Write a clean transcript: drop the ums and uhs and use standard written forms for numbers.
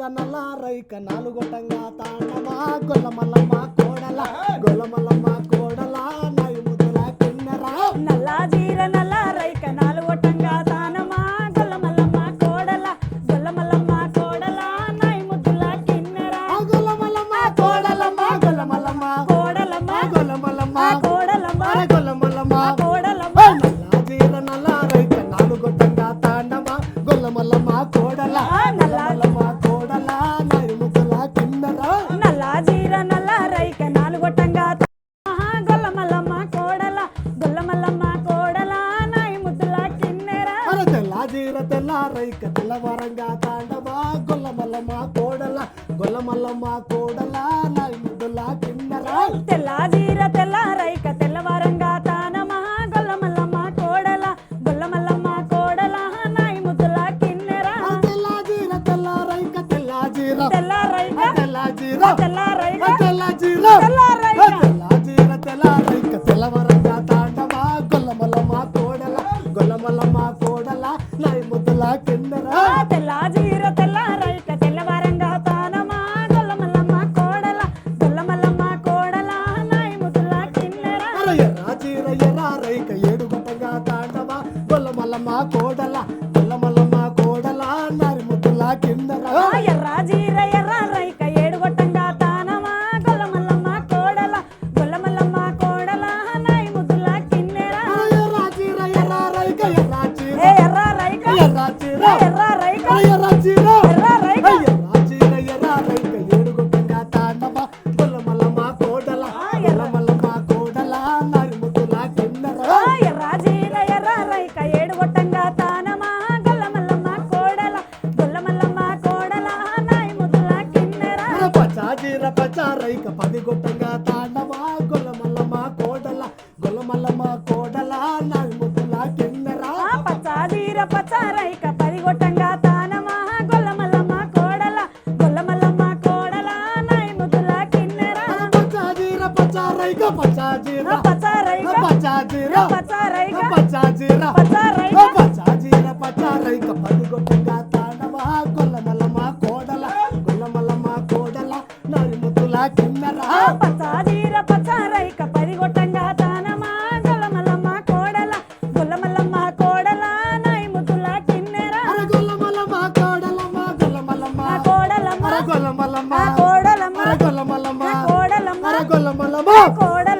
నల్ల రైక నాలుగొట్టంగా తాండమా గొల్లమల్లమ్మ కోడల గొల్లమల్లమ్మ కోడల నాయి ముద్దుల కిన్నెరా నల్ల జీర నల్ల రైక నాలుగొట్టంగా తానమా గొల్లమల్లమ్మ కోడల గొల్లమల్లమ్మ కోడల నాయి ముద్దుల కిన్నెరా గొల్లమల్లమ్మ కోడలమ్మ గొల్లమల్లమ్మ కోడలమ్మ గొల్లమల్లమ్మ కోడలమ్మ గొల్లమల్లమ్మ కోడలమ్మ నల్ల జీర నల్ల రైక నాలుగొట్టంగా తాండమా గొల్లమల్లమ్మ కోడల గొల్లమల్లమ్మ కోడల నాయి ముద్దుల కిన్నెరా నల్ల జీర నల్ల రైక నాలుగొట్టంగా గొల్లమల్లమ్మ కోడల గొల్లమల్లమ్మ కోడల నాయి ముద్దుల కిన్నెరా తెల్లాజీర తెల్లారైక తెల్లవరంగా తాండవా గొల్లమల్లమ్మ కోడల గొల్లమల్లమ్మ కోడల నాయి ముద్దుల కిన్నెరా తెల్ల జీర తెల్ల రైక తెల్లవారంగా తానమా గొల్లమల్లమ్మ కోడల గొల్లమల్లమ్మ కోడల నాయి ముద్దుల కిన్నెరా తెల్లాజీర తెల్లారైక తెల్లాజీర తెల్ల రైక తెల్లాజీర తెల్ల రైక తెల్లాజీర తెల్లారైక. తెల్లాజీర తెల్లారైక తెల్లవరంగా తాండవా గొల్లమల్లమ్మ కోడల గొల్లమల్లమ్మ కోడల నాయి ముద్దుల కిన్నెరా తెల్ల జీర తెల్ల రైక తెల్లవారంగా తానమా గొల్లమల్లమ్మ కోడల గొల్లమల్లమ్మ కోడల నాయి ముద్దుల కిన్నెరా ఎర్రాజీర ఎర్రారైక ఏడుగొట్టంగా తాండవా గొల్లమల్లమ్మ కోడల గొల్లమల్లమ్మ కోడల నాయి ముద్దుల కిన్నెరా ఎర్ర జీర ఎర్ర రైక ఏడుగొట్టంగా తానమా గొల్లమల్లమ్మ కోడల గొల్లమల్లమ్మ కోడల నాయి ముద్దుల కిన్నెరా ఎర్రాజీర ఎర్రారైక ఎర్రాజీర ఎర్ర రైక ఎర్రాజీర ఎర్ర రైక ఎర్రాజీర ఎర్ర రైక ఎర్రాజీర ఎర్రారైక ఏడుగొట్టంగా తాండవా గొల్లమల్లమ్మ కోడల గొల్లమల్లమ్మ కోడల నాయి ముద్దుల కిన్నెరా ఎర్ర జీర ఎర్ర రైక ఏడుగొట్టంగా తానమా గొల్లమల్లమ్మ కోడల గొల్లమల్లమ్మ కోడల నాయి ముద్దుల కిన్నెరా పచాజీర పచారైక పది గొట్టంగా తాండవా గొల్లమల్లమ్మ కోడల గొల్లమల్లమ్మ కోడల నాయి ముద్దుల కిన్నెరా పచ్చాజీర పచ్చారైక పదిగొట్టంగా తానమా గొల్లమల్లమ్మ కోడల గొల్లమల్లమ్మ కోడల నాయి ముద్దుల కిన్నెరా పచాజీర పచారైక పచాజీర పచ్చారైక పచాజీర పచ్చారైక పచాజీర